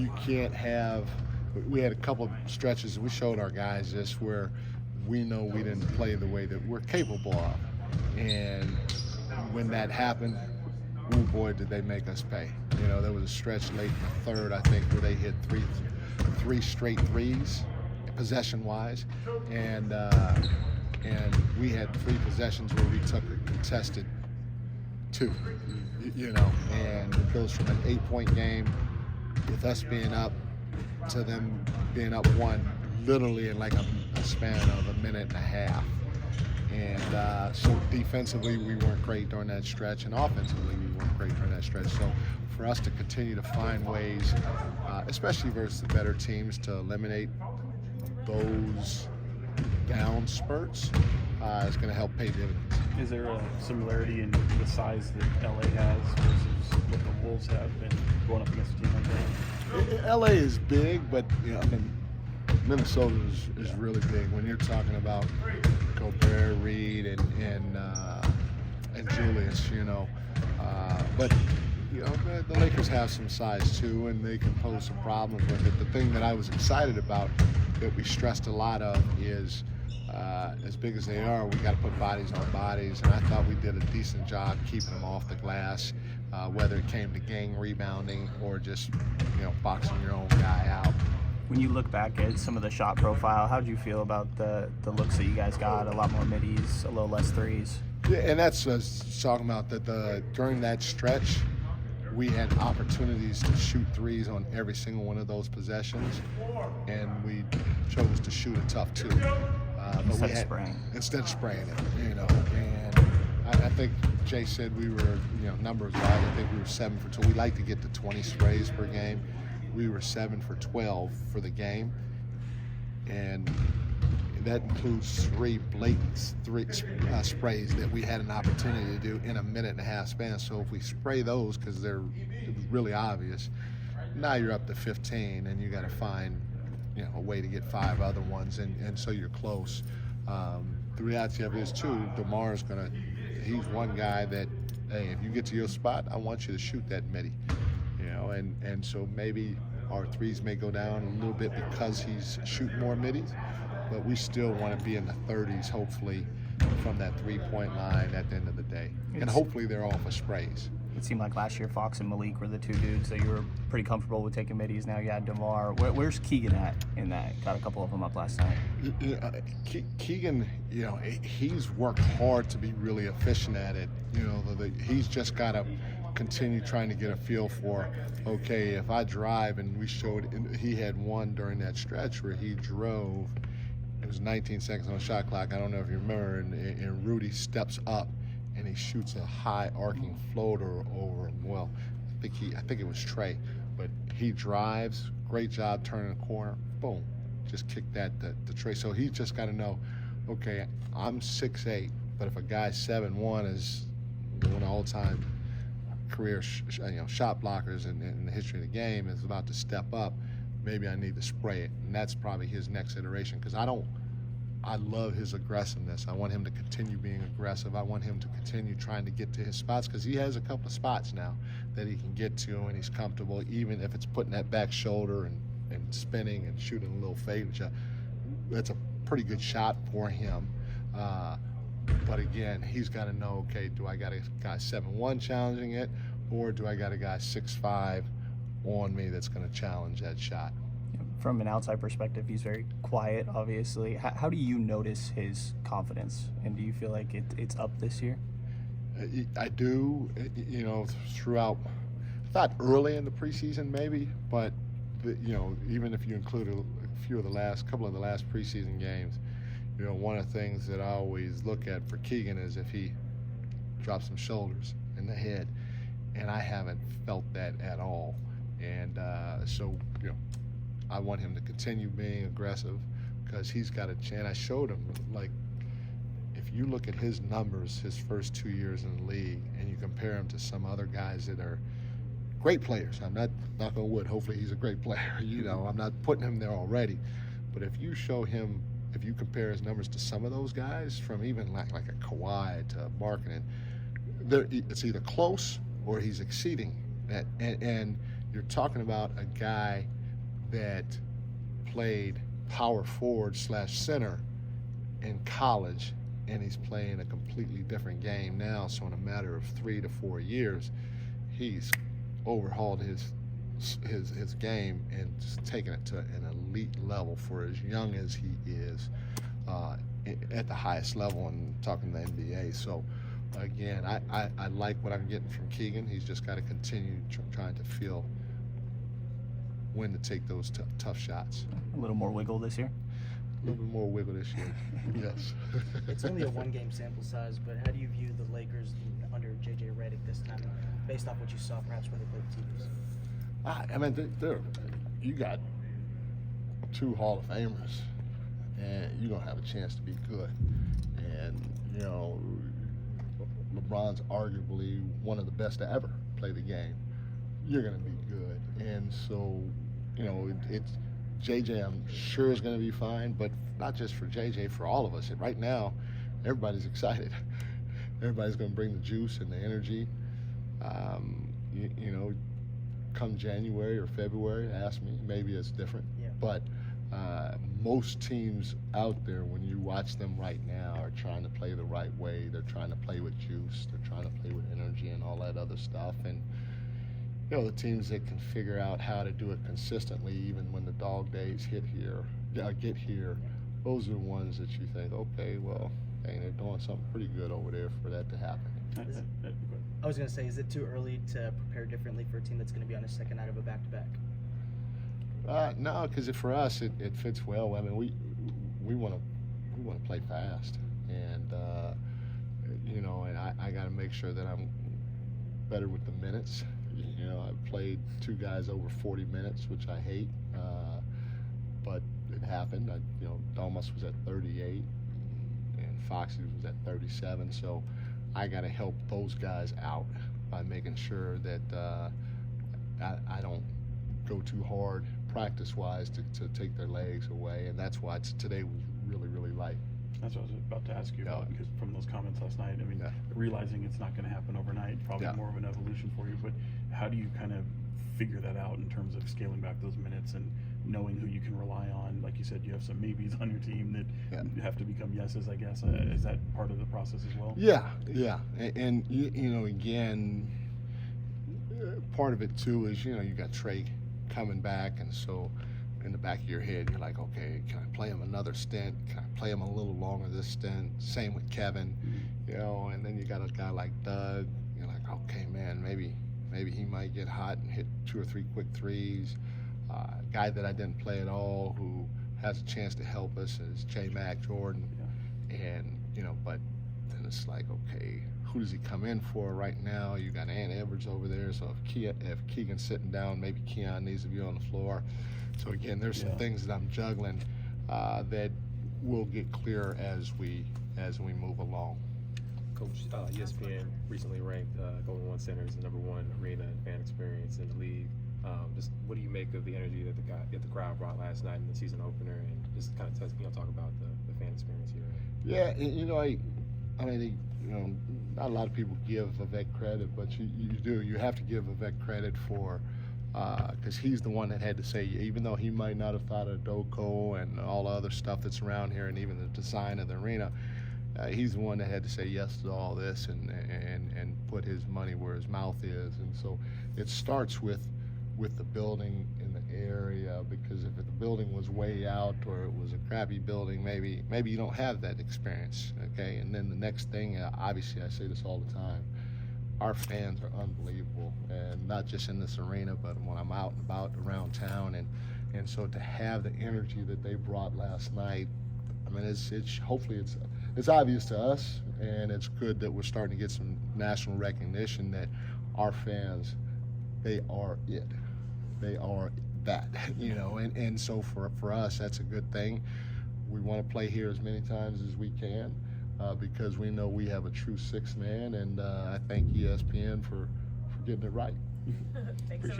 you can't have. We had a couple of stretches. We showed our guys this where we know we didn't play the way that we're capable of, and when that happened, oh boy, did they make us pay. There was a stretch late in the third, I think, where they hit three straight threes, possession-wise, and we had 3 possessions where we took a contested 2, and it goes from an 8-point game with us being up to them being up 1 literally in like a span of a minute and a half. And so defensively, we weren't great during that stretch, and offensively, we weren't great during that stretch. So for us to continue to find ways, especially versus the better teams, to eliminate those down spurts is going to help pay dividends. Is there a similarity in the size that LA has versus what the Wolves have been going up against a team like that? LA is big, but Minnesota is really big. When you're talking about Gobert, Reed, and Julius, but the Lakers have some size too, and they can pose some problems with it. The thing that I was excited about, that we stressed a lot of, is as big as they are, we got to put bodies on bodies, and I thought we did a decent job keeping them off the glass, whether it came to gang rebounding or just boxing your own guy out. When you look back at some of the shot profile, how did you feel about the looks that you guys got? A lot more middies, a little less threes. Yeah, and that's talking about that. During that stretch, we had opportunities to shoot threes on every single one of those possessions, and we chose to shoot a tough 2. Instead of spraying it, And I think Jay said we were, numbers wise, I think we were 7 for 2. We like to get to 20 sprays per game. We were 7 for 12 for the game, and that includes 3 blatant sprays that we had an opportunity to do in a minute and a half span. So if we spray those, because it was really obvious, now you're up to 15, and you got to find a way to get 5 other ones, and so you're close. The reality of it is too, DeMar's he's one guy that, hey, if you get to your spot, I want you to shoot that midi. And so maybe our threes may go down a little bit because he's shooting more middies, but we still want to be in the 30s, hopefully, from that 3-point line at the end of the day. And hopefully they're all for sprays. It seemed like last year Fox and Malik were the 2 dudes that you were pretty comfortable with taking middies. Now you had DeMar. Where's Keegan at in that? Got a couple of them up last night. Keegan, he's worked hard to be really efficient at it. He's just got to continue trying to get a feel for, okay, if I drive, and we showed, he had one during that stretch where he drove, it was 19 seconds on the shot clock, I don't know if you remember, and Rudy steps up and he shoots a high arcing floater over him. Well, I think it was Trey, but he drives, great job turning the corner, boom, just kick that to Trey. So he's just got to know, okay, I'm 6'8", but if a guy 7'1" is one of the all-time career shot blockers in the history of the game, is about to step up, maybe I need to spray it. And that's probably his next iteration, because I love his aggressiveness. I want him to continue being aggressive. I want him to continue trying to get to his spots, because he has a couple of spots now that he can get to, and he's comfortable, even if it's putting that back shoulder and spinning and shooting a little fade, which that's a pretty good shot for him. But again, he's got to know, okay, do I got a guy 7'1" challenging it, or do I got a guy 6'5" on me that's going to challenge that shot? From an outside perspective, he's very quiet, obviously. How do you notice his confidence, and do you feel like it's up this year? I do, throughout. I thought early in the preseason maybe, but even if you include a couple of the last preseason games, one of the things that I always look at for Keegan is if he drops some shoulders in the head, and I haven't felt that at all. And so I want him to continue being aggressive, because he's got a chance. I showed him, like, if you look at his numbers his first 2 years in the league and you compare him to some other guys that are great players, I'm not knock on wood, hopefully he's a great player, I'm not putting him there already, but if you compare his numbers to some of those guys, from even like a Kawhi to Markkanen, it's either close or he's exceeding that. And you're talking about a guy that played power forward / center in college, and he's playing a completely different game now. So in a matter of 3 to 4 years, he's overhauled his game and just taken it to an elite level for as young as he is at the highest level, and talking to the NBA. So again, I like what I'm getting from Keegan. He's just got to continue trying to feel when to take those tough shots. A little more wiggle this year? A little bit more wiggle this year, yes. It's only a one-game sample size, but how do you view the Lakers under J.J. Redick this time, based off what you saw perhaps when they played the teams? I mean, you got 2 Hall of Famers, and you're going to have a chance to be good. And, you know, LeBron's arguably one of the best to ever play the game. You're going to be good. And so, you know, it's JJ, I'm sure, is going to be fine, but not just for JJ, for all of us. And right now, everybody's excited. Everybody's going to bring the juice and the energy. You know, come January or February, ask me, maybe it's different. Yeah. But most teams out there, when you watch them right now, are trying to play the right way. They're trying to play with juice. They're trying to play with energy and all that other stuff. And you know, the teams that can figure out how to do it consistently, even when the dog days get here, those are the ones that you think, okay, well, dang, they're doing something pretty good over there for that to happen. I was going to say, is it too early to prepare differently for a team that's going to be on a second night of a back-to-back? No, because for us, it fits well. I mean, we want to play fast, and you know, and I got to make sure that I'm better with the minutes. You know, I've played 2 guys over 40 minutes, which I hate, but it happened. You know, Domas was at 38, and Foxy was at 37. So I got to help those guys out by making sure that I don't go too hard practice-wise to take their legs away, and that's why today was really, really light. That's what I was about to ask you about, because from those comments last night, I mean, Yeah. realizing it's not going to happen overnight, probably Yeah. more of an evolution for you, but how do you kind of figure that out in terms of scaling back those minutes and knowing who you can rely on? Like you said, you have some maybes on your team that have to become yeses, I guess. Is that part of the process as well? Yeah. And you know, again, part of it too is, you know, you got Trey coming back, and so in the back of your head, you're like, okay, can I play him another stint? Can I play him a little longer this stint? Same with Kevin, you know, and then you got a guy like Doug. You're like, okay, man, maybe he might get hot and hit 2 or 3 quick threes. Guy that I didn't play at all who has a chance to help us is J-Mac Jordan. Yeah. And, you know, but then it's like, okay, who does he come in for right now? You got Ant Edwards over there, so if Keegan's sitting down, maybe Keon needs to be on the floor. So again, there's some things that I'm juggling that will get clearer as we move along. Coach, ESPN recently ranked Golden One Center as the #1 arena and fan experience in the league. Just what do you make of the energy that the crowd brought last night in the season opener, and just kind of talk about the fan experience here? Yeah, you know, I mean, you know, not a lot of people give Vivek credit, but you do. You have to give Vivek credit for. Because he's the one that had to say, even though he might not have thought of Doko and all the other stuff that's around here, and even the design of the arena, he's the one that had to say yes to all this and put his money where his mouth is. And so it starts with the building in the area, because if the building was way out or it was a crappy building, maybe you don't have that experience, okay? And then the next thing, obviously I say this all the time, our fans are unbelievable, and not just in this arena, but when I'm out and about around town, and so to have the energy that they brought last night, I mean, it's hopefully it's obvious to us, and it's good that we're starting to get some national recognition that our fans, they are it, they are that, you know, and so for us, that's a good thing. We want to play here as many times as we can. Because we know we have a true 6 man, and I thank ESPN for getting it right. Thanks, everyone.